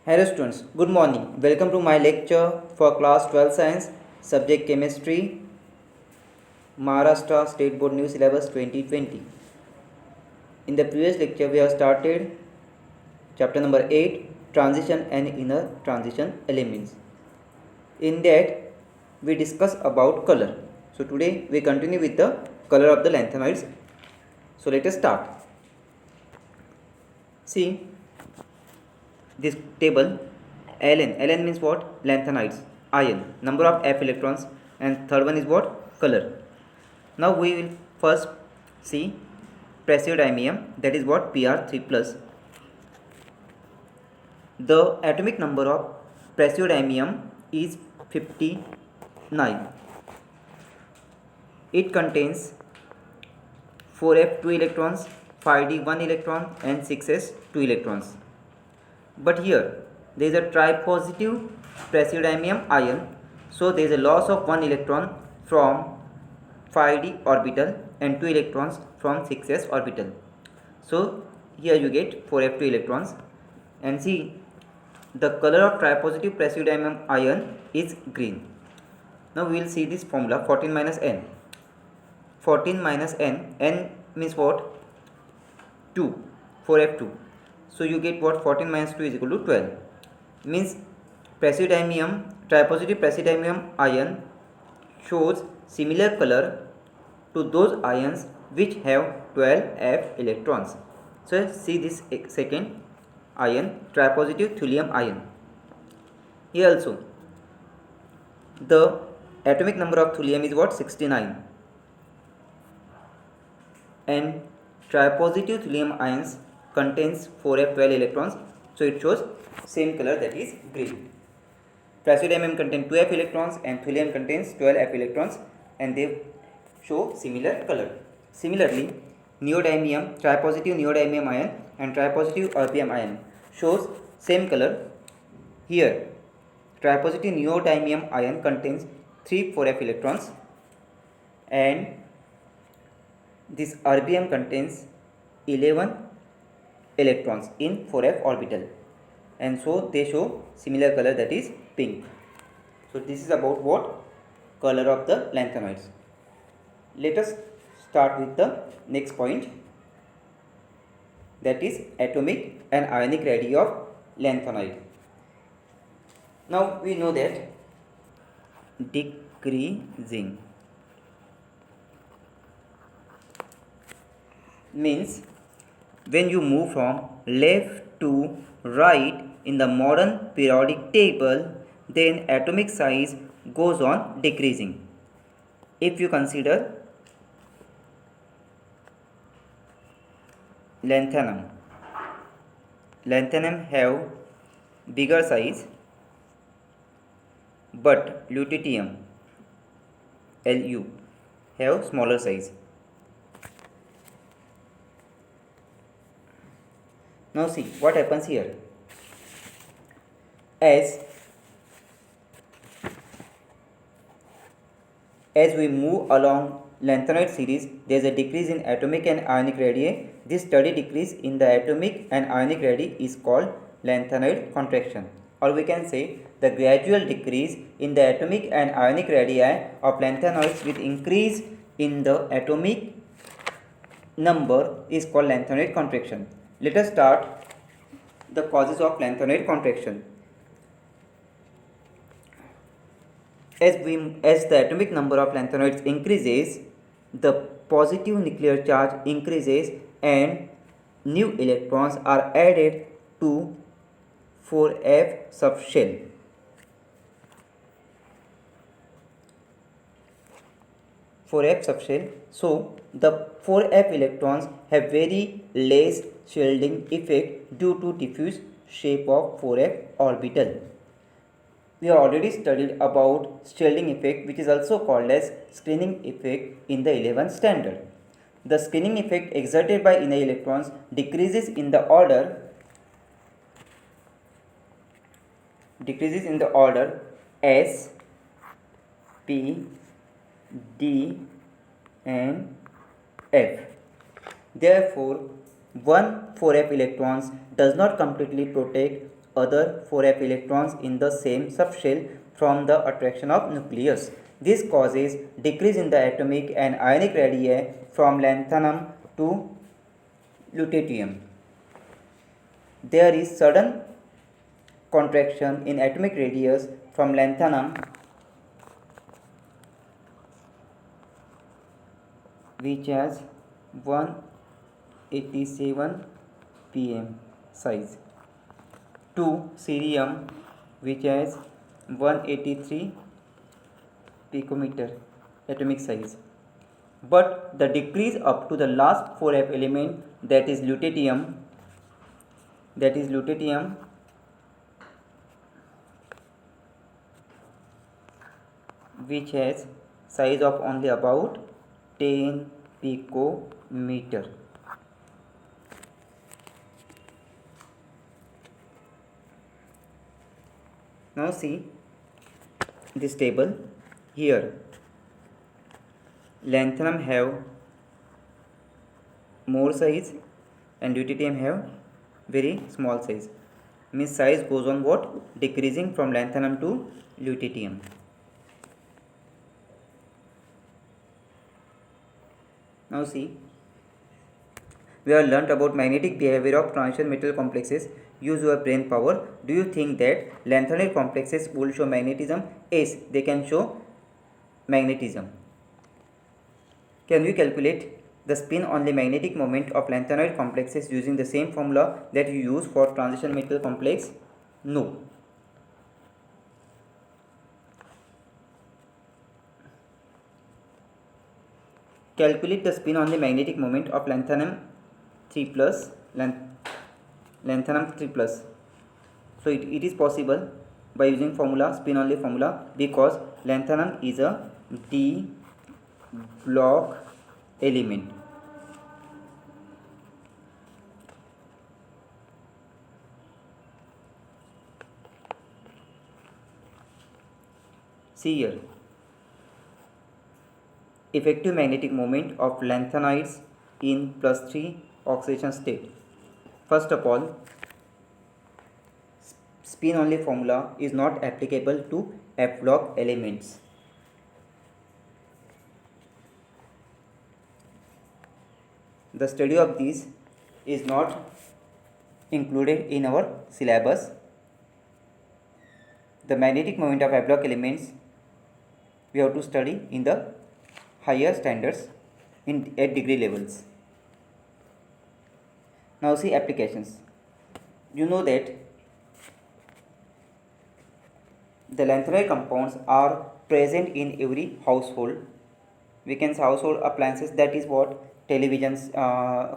Hello students, good morning. Welcome to my lecture for class 12 science, subject chemistry, Maharashtra State Board New Syllabus 2020. In the previous lecture we have started chapter number 8, transition and inner transition elements. In that we discuss about color. So today we continue with the color of the lanthanoids. So let us start. See this table. Ln means what? Lanthanides, iron, number of F electrons, and third one is what? Color. Now we will first see praseodymium, that is what? Pr3 plus. The atomic number of praseodymium is 59. It contains 4f 2 electrons, 5d 1 electron, and 6s 2 electrons. But here there is a tripositive praseodymium ion, so there is a loss of 1 electron from 5d orbital and 2 electrons from 6s orbital. So here you get 4f2 electrons, and see the color of tripositive praseodymium ion is green. Now we will see this formula 14 minus n. 14 minus n, n means what? 2, 4f2. So you get what? 14 minus 2 is equal to 12. Means praseodymium, tripositive praseodymium ion shows similar color to those ions which have 12 F electrons. So see this second ion, tripositive thulium ion. Here also the atomic number of thulium is what? 69, and tripositive thulium ions contains 4f12 electrons, so it shows same color, that is green. Praseodymium contains 2f electrons and thulium contains 12f electrons, and they show similar color. Similarly, neodymium, tripositive neodymium ion and tripositive erbium ion shows same color. Here tripositive neodymium ion contains 3 4f electrons, and this erbium contains 11 electrons in 4f orbital, and so they show similar color, that is pink. So this is about what? Color of the lanthanoids. Let us start with the next point, that is atomic and ionic radii of lanthanoid. Now we know that decreasing means when you move from left to right in the modern periodic table, then atomic size goes on decreasing. If you consider lanthanum have bigger size, but lutetium Lu have smaller size. Now see what happens here. As we move along lanthanoid series, there is a decrease in atomic and ionic radii. This steady decrease in the atomic and ionic radii is called lanthanoid contraction, or we can say the gradual decrease in the atomic and ionic radii of lanthanoids with increase in the atomic number is called lanthanoid contraction. Let us start the causes of lanthanoid contraction. As the atomic number of lanthanoids increases, the positive nuclear charge increases and new electrons are added to 4f subshell. So the 4f electrons have very less shielding effect due to diffuse shape of 4f orbital. We have already studied about shielding effect, which is also called as screening effect in the 11th standard. The screening effect exerted by inner electrons decreases in the order S, P, D and F. Therefore, one 4f electrons does not completely protect other 4f electrons in the same subshell from the attraction of nucleus. This causes decrease in the atomic and ionic radii from lanthanum to lutetium. There is sudden contraction in atomic radius from lanthanum, which has 187 pm size, to cerium, which has 183 picometer atomic size. But the decrease up to the last 4f element, that is lutetium, which has size of only about 10 picometer. Now see this table here. Lanthanum have more size and lutetium have very small size. Means size goes on what? Decreasing from lanthanum to lutetium. Now see, we have learnt about magnetic behavior of transition metal complexes. Use your brain power. Do you think that lanthanoid complexes will show magnetism? Yes, they can show magnetism. Can we calculate the spin-only magnetic moment of lanthanoid complexes using the same formula that you use for transition metal complex? No. Calculate the spin-only magnetic moment of lanthanum 3+, lanthanum 3+. So it is possible by using formula, spin-only formula, because lanthanum is a d block element. See here, effective magnetic moment of lanthanoids in +3 oxidation state. First of all, spin-only formula is not applicable to f block elements. The study of these is not included in our syllabus. The magnetic moment of f block elements we have to study in the higher standards at degree levels. Now see applications. You know that the lanthanoid compounds are present in every household. We can say household appliances, that is what? Televisions,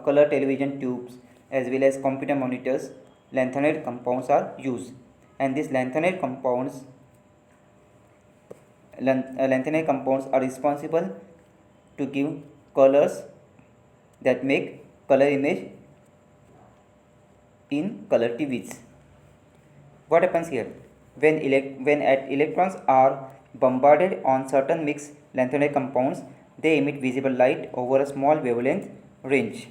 color television tubes, as well as computer monitors. Lanthanoid compounds are used, and these lanthanoid compounds are responsible to give colors that make color image in color TVs. What happens here? When electrons are bombarded on certain mixed lanthanoid compounds, they emit visible light over a small wavelength range.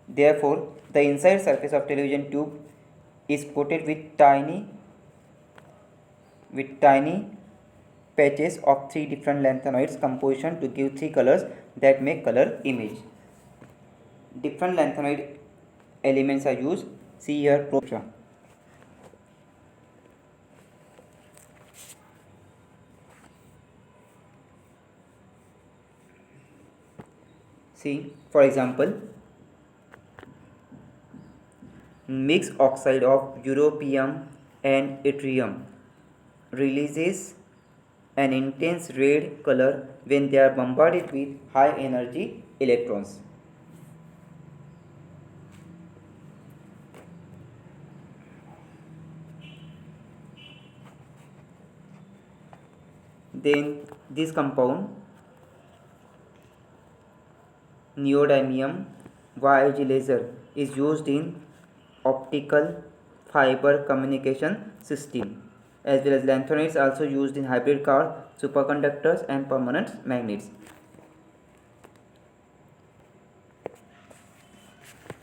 Therefore, the inside surface of television tube is coated with tiny patches of 3 different lanthanoids composition to give 3 colors that make color image. Different lanthanoid elements are used. See here, see, for example, mixed oxide of europium and yttrium releases an intense red color when they are bombarded with high energy electrons. Then this compound neodymium YIG laser is used in optical fiber communication system, as well as lanthanoids also used in hybrid cars, superconductors and permanent magnets.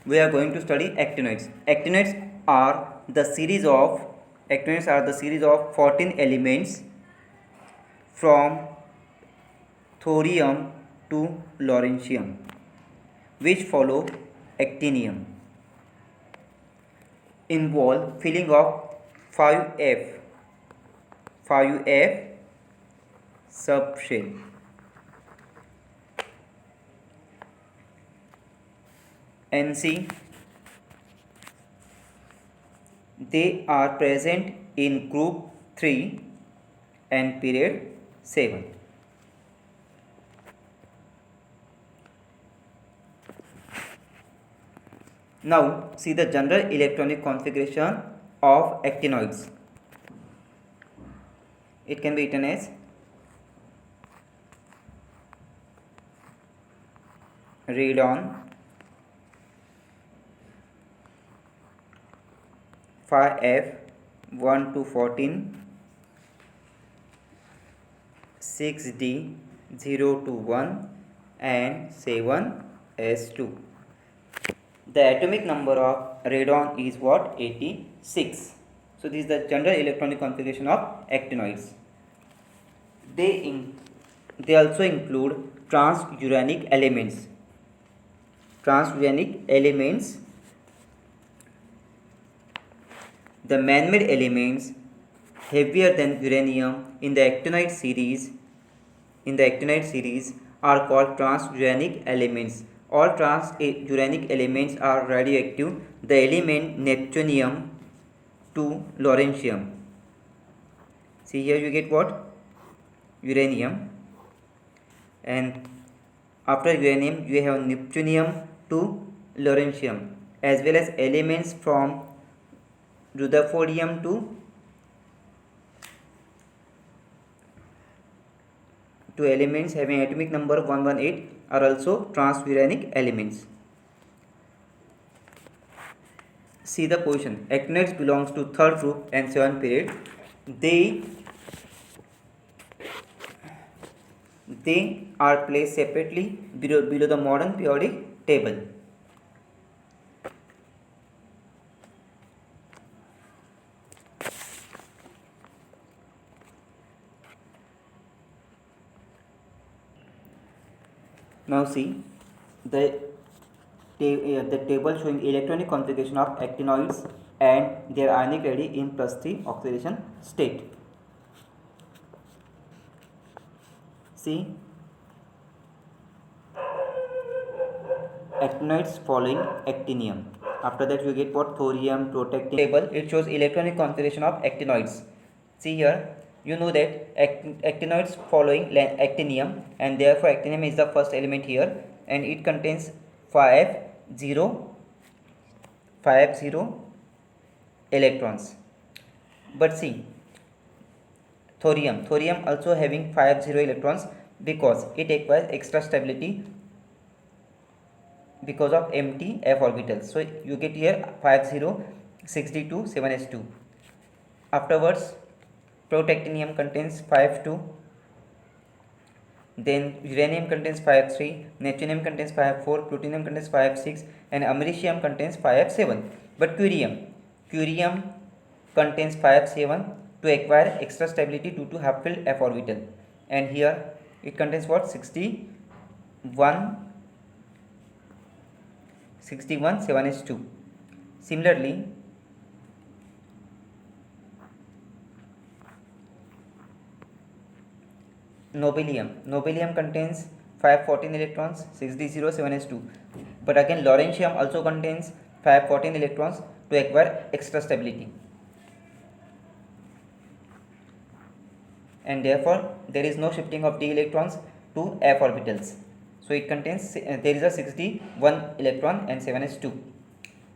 we are going to study actinoids. Actinoids are the series of 14 elements from thorium to lawrencium, which follow actinium, involve filling of 5F subshell. NC, they are present in group 3 and period 7. Now see the general electronic configuration of actinoids. It can be written as radon, 5F 1 to 14, 6D 0 to 1 and 7S2. The atomic number of radon is what? 86. So this is the general electronic configuration of actinoids. They also include transuranic elements. The man-made elements heavier than uranium in the actinoid series are called transuranic elements. All transuranic elements are radioactive. The element neptunium to lawrencium. See here you get what? Uranium, and after uranium you have neptunium to lawrencium, as well as elements from rutherfordium to elements having atomic number 118 are also transuranic elements. See the position. Actinoids belongs to third group and 7th period. They are placed separately below the modern periodic table. Now see the table showing electronic configuration of actinoids and their ionic radii in +3 oxidation state. See, actinoids following actinium. After that you get what? Thorium, protactinium. Table, it shows electronic configuration of actinoids. See here, you know that actinoids following actinium, and therefore actinium is the first element here, and it contains 5 0 electrons. But see, thorium also having 5 0 electrons because it acquires extra stability because of empty f orbitals. So you get here 5 0 6d2 7s2. Afterwards protactinium contains 5 2, then uranium contains 5 3, neptunium contains 5 4, plutonium contains 5 6, and americium contains 5 7. But curium contains 5 7 to acquire extra stability due to half-filled f orbital, and here it contains what? 61 7s2. Similarly, nobelium contains 5 14 electrons, 6d0 7s2. But again lawrencium also contains 5 14 electrons to acquire extra stability, and therefore there is no shifting of d electrons to f orbitals. So it contains there is a 61 electron and 7s2.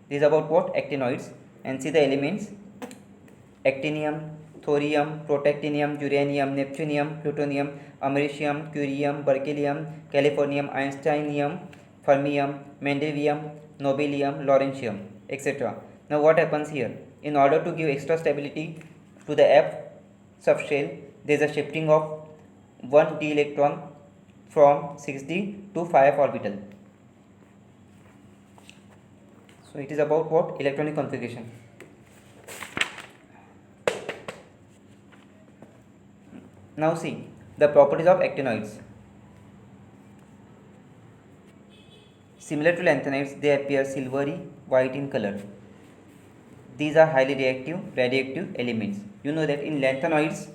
This is about what? Actinoids. And see the elements: actinium, thorium, protactinium, uranium, neptunium, plutonium, americium, curium, berkelium, californium, einsteinium, fermium, mendelium, nobelium, lawrencium, etc. Now what happens here? In order to give extra stability to the f subshell, there is a shifting of 1 d electron from 6d to 5 orbital. So it is about what? Electronic configuration. Now see the properties of actinoids. Similar to lanthanides, they appear silvery white in color. These are highly radioactive elements. You know that in lanthanoids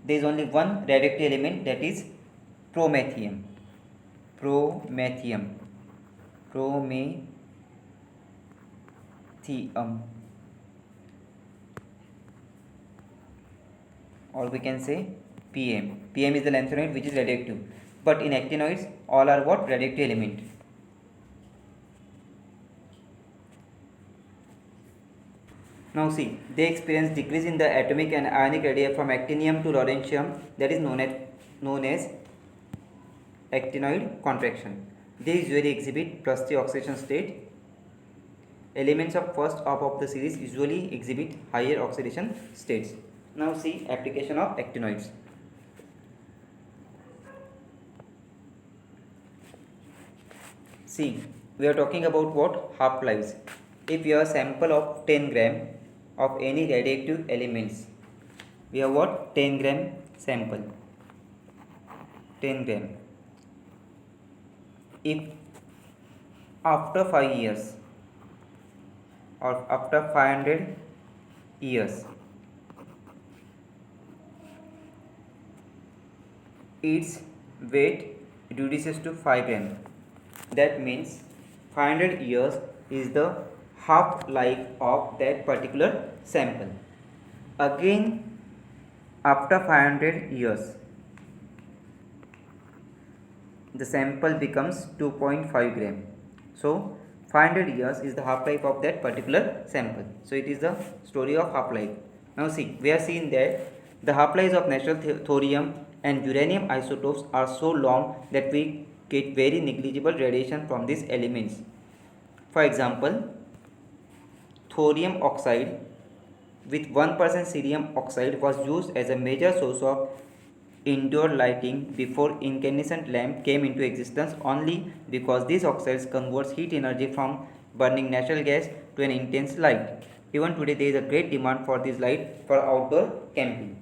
there is only one radioactive element, that is promethium. Promethium. Or we can say PM. PM is the lanthanoid which is radioactive. But in actinoids, all are what? Radioactive element. Now see, they experience decrease in the atomic and ionic radii from actinium to lawrencium, that is known as actinoid contraction. They usually exhibit +3 oxidation state. Elements of first half of the series usually exhibit higher oxidation states. Now see application of actinoids. See, we are talking about what? Half-lives. If you have a sample of 10 gram of any radioactive elements, we have what? 10 gram sample. 10 gram. If after 5 years or after 500 years its weight reduces to 5 gram, that means 500 years is the half life of that particular sample. Again after 500 years the sample becomes 2.5 gram. So 500 years is the half life of that particular sample. So it is the story of half life. Now see, we have seen that the half lives of natural thorium and uranium isotopes are so long that we get very negligible radiation from these elements. For example, thorium oxide with 1% cerium oxide was used as a major source of indoor lighting before incandescent lamp came into existence, only because these oxides converts heat energy from burning natural gas to an intense light. Even today there is a great demand for this light for outdoor camping.